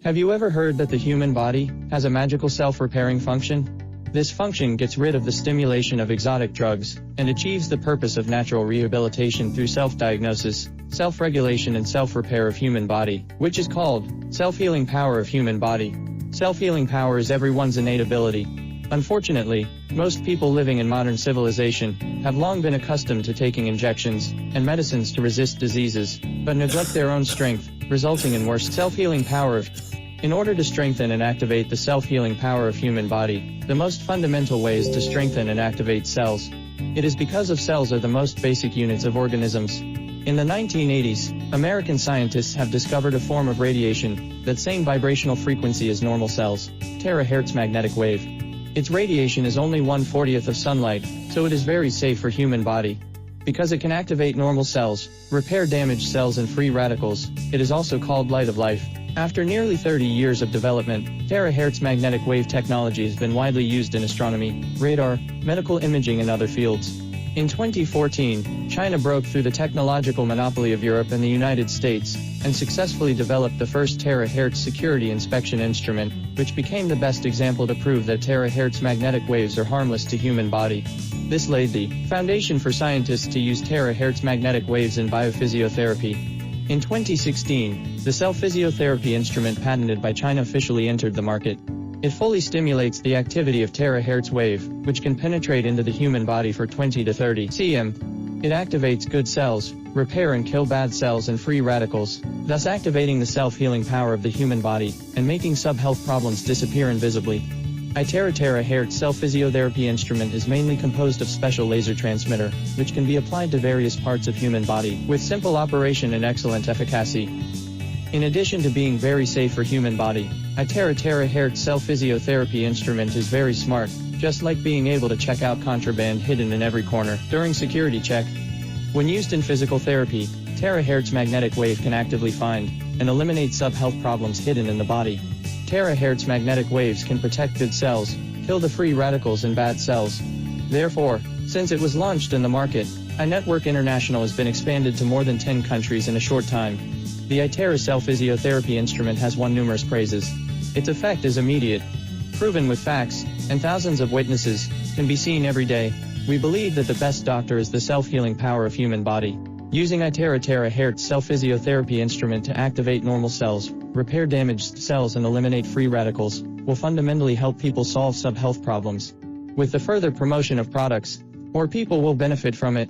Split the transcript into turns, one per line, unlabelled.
Have you ever heard that the human body has a magical self-repairing function? This function gets rid of the stimulation of exotic drugs, and achieves the purpose of natural rehabilitation through self-diagnosis, self-regulation and self-repair of human body, which is called self-healing power of human body. Self-healing power is everyone's innate ability. Unfortunately, most people living in modern civilization have long been accustomed to taking injections and medicines to resist diseases, but neglect their own strength, resulting in worse self-healing power. In order to strengthen and activate the self-healing power of human body, the most fundamental way is to strengthen and activate cells. It is because of cells are the most basic units of organisms. In the 1980s, American scientists have discovered a form of radiation that same vibrational frequency as normal cells, terahertz magnetic wave. Its radiation is only 1/40th of sunlight, so it is very safe for human body. Because it can activate normal cells, repair damaged cells and free radicals, it is also called light of life. After nearly 30 years of development, terahertz magnetic wave technology has been widely used in astronomy, radar, medical imaging and other fields. In 2014, China broke through the technological monopoly of Europe and the United States, and successfully developed the first terahertz security inspection instrument, which became the best example to prove that terahertz magnetic waves are harmless to human body. This laid the foundation for scientists to use terahertz magnetic waves in biophysiotherapy. In 2016, the cell physiotherapy instrument patented by China officially entered the market. It fully stimulates the activity of terahertz wave, which can penetrate into the human body for 20 to 30 cm. It activates good cells, repair and kill bad cells and free radicals, thus activating the self-healing power of the human body, and making sub-health problems disappear invisibly. iTeraCare cell physiotherapy instrument is mainly composed of special laser transmitter, which can be applied to various parts of human body, with simple operation and excellent efficacy. In addition to being very safe for human body, iTeraCare cell physiotherapy instrument is very smart, just like being able to check out contraband hidden in every corner during security check. When used in physical therapy, terahertz magnetic wave can actively find and eliminate sub-health problems hidden in the body. Terahertz magnetic waves can protect good cells, kill the free radicals and bad cells. Therefore, since it was launched in the market, iNetwork International has been expanded to more than 10 countries in a short time. The iTera cell physiotherapy instrument has won numerous praises. Its effect is immediate, proven with facts, and thousands of witnesses can be seen every day. We believe that the best doctor is the self-healing power of human body. Using iTeraCare cell physiotherapy instrument to activate normal cells, repair damaged cells and eliminate free radicals, will fundamentally help people solve sub-health problems. With the further promotion of products, more people will benefit from it.